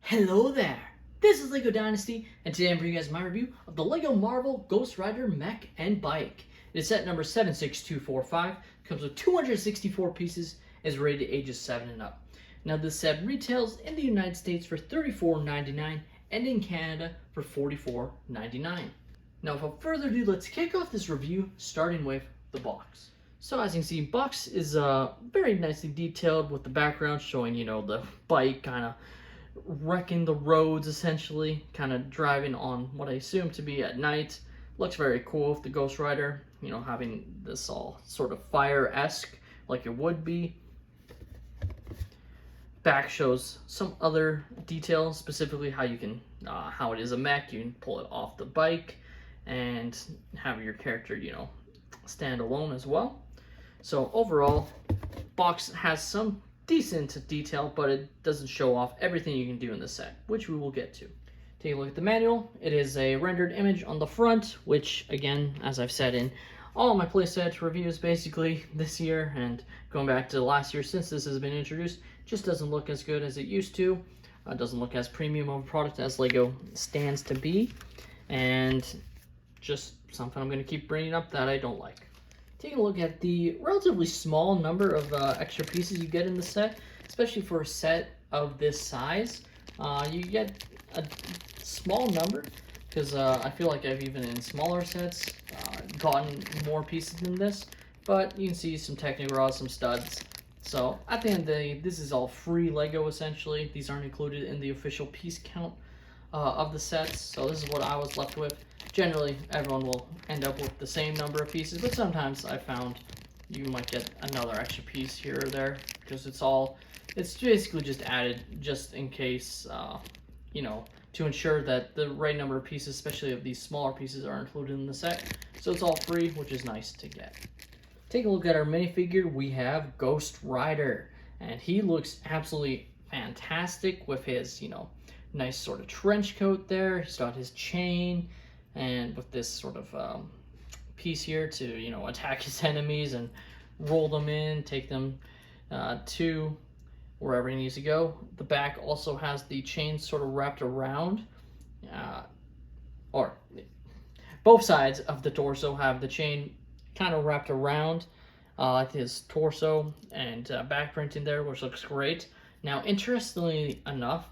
Hello there! This is LEGO Dynasty, and today I'm bringing you guys my review of the LEGO Marvel Ghost Rider Mech and Bike. It is set number 76245, comes with 264 pieces, is rated ages 7 and up. Now this set retails in the United States for $34.99 and in Canada for $44.99. Now without further ado, let's kick off this review starting with the box. So as you can see, box is very nicely detailed with the background showing, the bike kind of wrecking the roads, essentially, kind of driving on what I assume to be at night. Looks very cool with the Ghost Rider, having this all sort of fire-esque like it would be. Back shows some other details, specifically how you can, how it is a mech. You can pull it off the bike and have your character, stand alone as well. So overall, box has some decent detail, but it doesn't show off everything you can do in the set, which we will get to. Take a look at the manual. It is a rendered image on the front, which again, as I've said in all of my playset reviews basically this year and going back to last year since this has been introduced, just doesn't look as good as it used to. Doesn't look as premium of a product as LEGO stands to be, and just something I'm going to keep bringing up that I don't like. Taking a look at the relatively small number of extra pieces you get in the set, especially for a set of this size. You get a small number because I feel like I've even in smaller sets gotten more pieces than this, but you can see some technical rods, some studs. So at the end of the day, this is all free LEGO essentially. These aren't included in the official piece count of the sets, so this is what I was left with. Generally, everyone will end up with the same number of pieces, but sometimes I found you might get another extra piece here or there because it's basically just added just in case, to ensure that the right number of pieces, especially of these smaller pieces, are included in the set. So it's all free, which is nice to get. Take a look at our minifigure. We have Ghost Rider, and he looks absolutely fantastic with his, nice sort of trench coat there. He's got his chain, and with this sort of piece here to, attack his enemies and roll them in, take them to wherever he needs to go. The back also has the chain sort of wrapped around, or both sides of the torso have the chain kind of wrapped around his torso and back printing there, which looks great. Now, interestingly enough,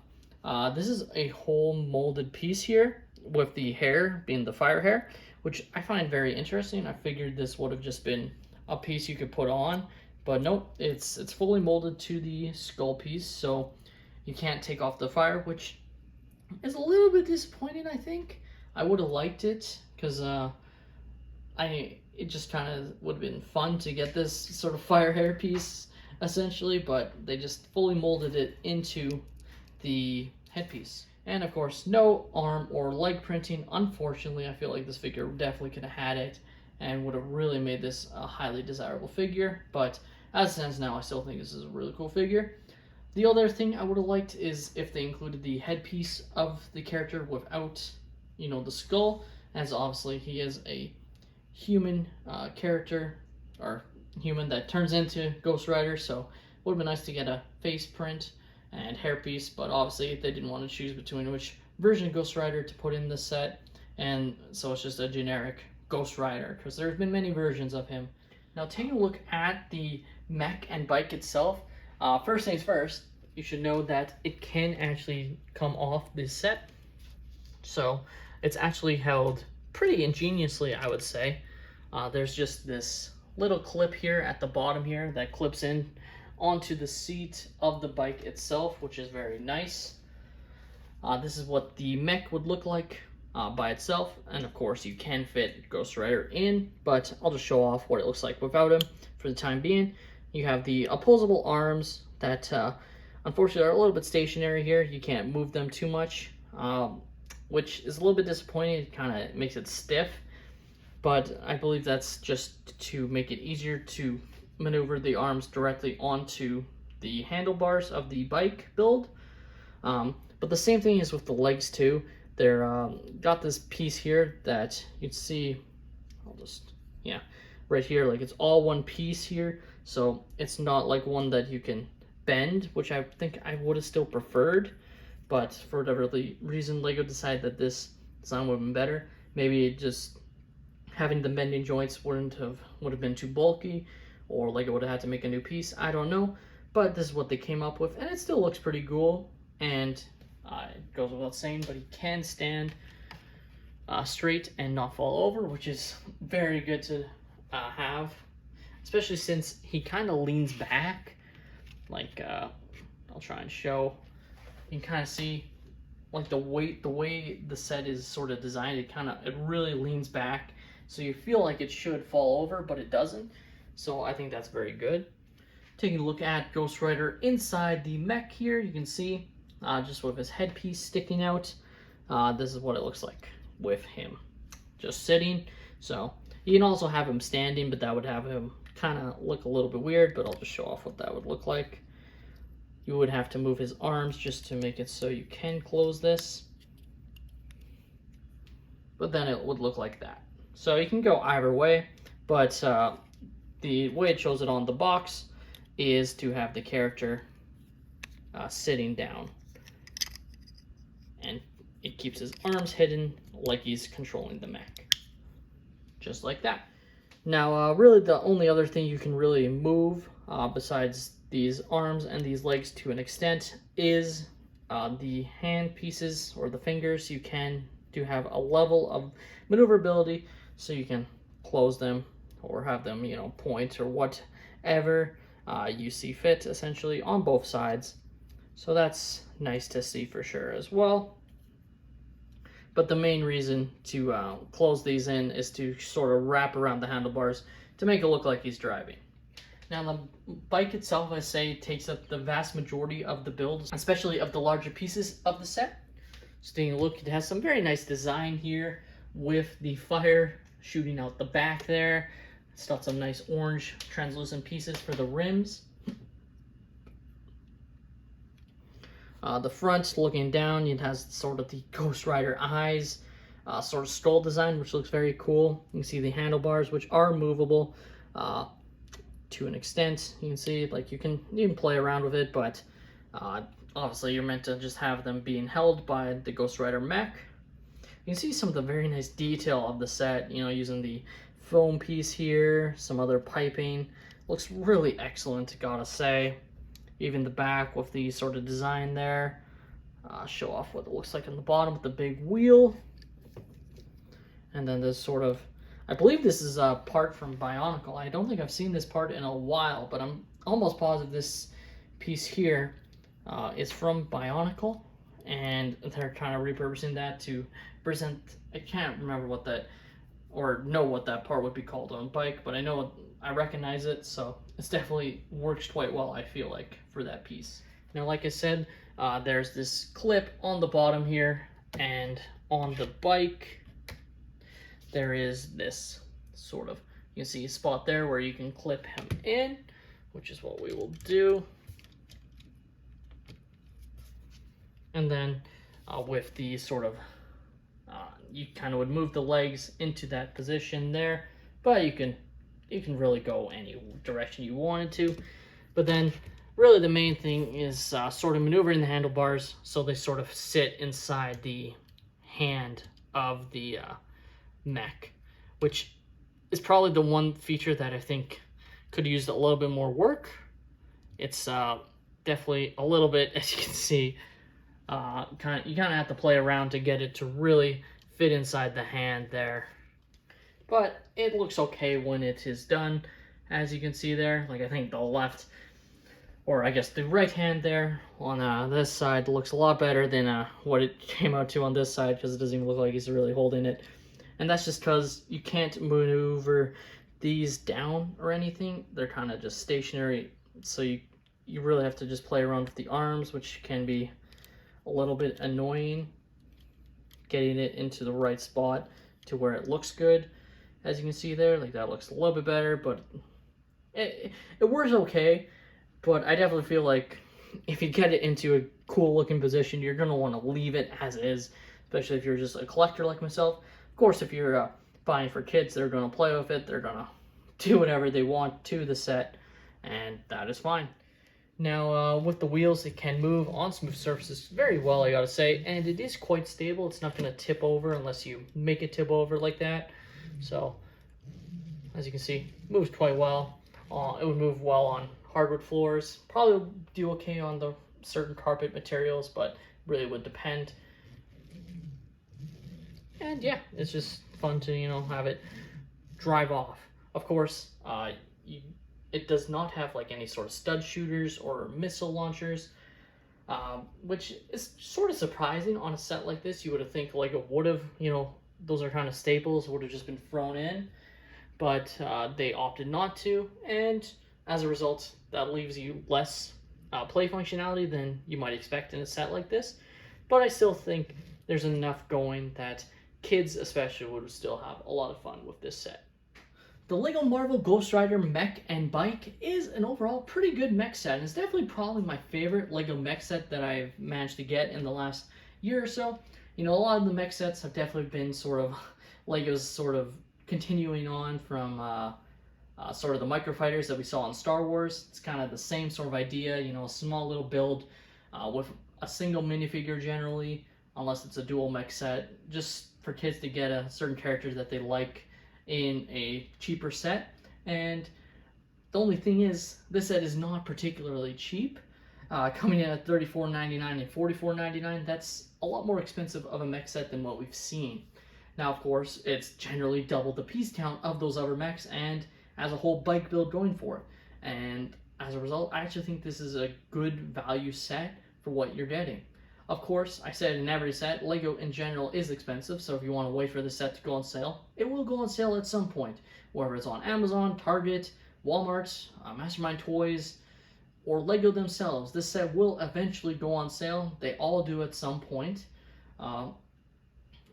this is a whole molded piece here with the hair being the fire hair, which I find very interesting. I figured this would have just been a piece you could put on, but nope, it's fully molded to the skull piece, so you can't take off the fire, which is a little bit disappointing, I think. I would have liked it because it just kind of would have been fun to get this sort of fire hair piece essentially, but they just fully molded it into the headpiece. And of course, no arm or leg printing. Unfortunately, I feel like this figure definitely could have had it and would have really made this a highly desirable figure. But as it stands now, I still think this is a really cool figure. The other thing I would have liked is if they included the headpiece of the character without, the skull, as obviously he is a human character, or human that turns into Ghost Rider, so it would have been nice to get a face print and hairpiece, but obviously they didn't want to choose between which version of Ghost Rider to put in the set, and so it's just a generic Ghost Rider because there's been many versions of him. Now, taking a look at the mech and bike itself, first things first, you should know that it can actually come off this set, so it's actually held pretty ingeniously, I would say. There's just this little clip here at the bottom here that clips in onto the seat of the bike itself, which is very nice. This is what the mech would look like by itself, and of course you can fit Ghost Rider in, but I'll just show off what it looks like without him for the time being. You have the opposable arms that unfortunately are a little bit stationary here. You can't move them too much, which is a little bit disappointing. It kind of makes it stiff, but I believe that's just to make it easier to maneuver the arms directly onto the handlebars of the bike build. But the same thing is with the legs too. They're got this piece here that you can see, right here, like it's all one piece here, so it's not like one that you can bend, which I think I would have still preferred. but for whatever reason, LEGO decided that this design would have been better. Maybe just having the bending joints would have been too bulky, or LEGO would have had to make a new piece. I don't know, but this is what they came up with, and it still looks pretty cool. And it goes without saying, but he can stand straight and not fall over, which is very good to have, especially since he kind of leans back. Like I'll try and show. You can kind of see like the way the set is sort of designed. It really leans back, so you feel like it should fall over, but it doesn't. So I think that's very good. Taking a look at Ghost Rider inside the mech here, you can see just with his headpiece sticking out. This is what it looks like with him just sitting. So you can also have him standing, but that would have him kind of look a little bit weird, but I'll just show off what that would look like. You would have to move his arms just to make it so you can close this, but then it would look like that. So you can go either way, but the way it shows it on the box is to have the character sitting down, and it keeps his arms hidden like he's controlling the mech, just like that. Now, really the only other thing you can really move besides these arms and these legs to an extent is the hand pieces or the fingers. You do have a level of maneuverability, so you can close them or have them, you know, point or whatever you see fit, essentially, on both sides. So that's nice to see for sure as well. But the main reason to close these in is to sort of wrap around the handlebars to make it look like he's driving. Now the bike itself, I say, takes up the vast majority of the build, especially of the larger pieces of the set. So taking a look, it has some very nice design here with the fire shooting out the back there. It's got some nice orange translucent pieces for the rims. The front, looking down, it has sort of the Ghost Rider eyes, sort of skull design, which looks very cool. You can see the handlebars, which are movable to an extent. You can see, like, you can play around with it, but obviously you're meant to just have them being held by the Ghost Rider mech. You can see some of the very nice detail of the set, you know, using the foam piece here, some other piping. Looks really excellent, gotta say. Even the back with the sort of design there. Show off what it looks like on the bottom with the big wheel. And then this sort of, I believe this is a part from Bionicle. I don't think I've seen this part in a while, but I'm almost positive this piece here is from Bionicle. And they're kind of repurposing that to present, I can't remember what that, or know what that part would be called on bike, but I know I recognize it, so it's definitely works quite well, I feel like, for that piece. Now, like I said, there's this clip on the bottom here, and on the bike, there is this sort of, you can see a spot there where you can clip him in, which is what we will do. And then with the sort of, you kind of would move the legs into that position there, but you can really go any direction you wanted to. But then really the main thing is sort of maneuvering the handlebars so they sort of sit inside the hand of the mech, which is probably the one feature that I think could use a little bit more work. It's definitely a little bit, as you can see, you kind of have to play around to get it to really fit inside the hand there. But it looks okay when it is done, as you can see there. Like, I think the left, or I guess the right hand there on this side looks a lot better than what it came out to on this side, because it doesn't even look like he's really holding it. And that's just because you can't maneuver these down or anything. They're kind of just stationary, so you really have to just play around with the arms, which can be a little bit annoying, getting it into the right spot to where it looks good. As you can see there, like, that looks a little bit better, but it works okay. But I definitely feel like if you get it into a cool looking position, you're going to want to leave it as is, especially if you're just a collector like myself. Of course, if you're buying for kids, they're going to play with it, they're going to do whatever they want to the set, and that is fine. Now, with the wheels, it can move on smooth surfaces very well, I gotta say, and it is quite stable. It's not gonna tip over unless you make it tip over like that. So, as you can see, it moves quite well. It would move well on hardwood floors. Probably do okay on the certain carpet materials, but really would depend. And yeah, it's just fun to, you know, have it drive off. Of course, it does not have like any sort of stud shooters or missile launchers, which is sort of surprising on a set like this. You would have think Lego would have, you know, those are kind of staples, would have just been thrown in, but they opted not to, and as a result, that leaves you less play functionality than you might expect in a set like this. But I still think there's enough going that kids especially would still have a lot of fun with this set. The LEGO Marvel Ghost Rider Mech and Bike is an overall pretty good mech set, and it's definitely probably my favorite LEGO mech set that I've managed to get in the last year or so. You know, a lot of the mech sets have definitely been sort of LEGO's sort of continuing on from sort of the microfighters that we saw in Star Wars. It's kind of the same sort of idea, you know, a small little build with a single minifigure generally, unless it's a dual mech set, just for kids to get a certain character that they like in a cheaper set. And the only thing is, this set is not particularly cheap, coming in at $34.99 and $44.99. That's a lot more expensive of a mech set than what we've seen. Now, of course, it's generally double the piece count of those other mechs and has a whole bike build going for it. And as a result, I actually think this is a good value set for what you're getting. Of course, I said in every set, LEGO in general is expensive, so if you want to wait for the set to go on sale, it will go on sale at some point, whether it's on Amazon, Target, Walmart, Mastermind Toys, or LEGO themselves. This set will eventually go on sale. They all do at some point,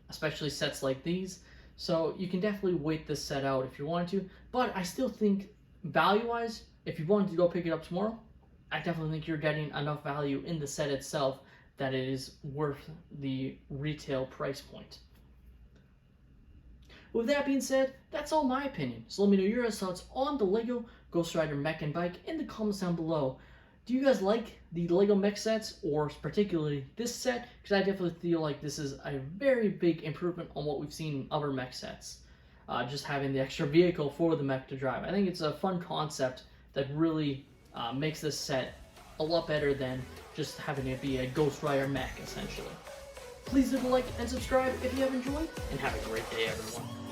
especially sets like these. So you can definitely wait this set out if you wanted to, but I still think value-wise, if you wanted to go pick it up tomorrow, I definitely think you're getting enough value in the set itself that it is worth the retail price point. With that being said, that's all my opinion. So let me know your thoughts on the LEGO Ghost Rider Mech and Bike in the comments down below. Do you guys like the LEGO mech sets, or particularly this set? Because I definitely feel like this is a very big improvement on what we've seen in other mech sets. Just having the extra vehicle for the mech to drive. I think it's a fun concept that really makes this set a lot better than just having it be a Ghost Rider mech, essentially. Please leave a like and subscribe if you have enjoyed, and have a great day, everyone.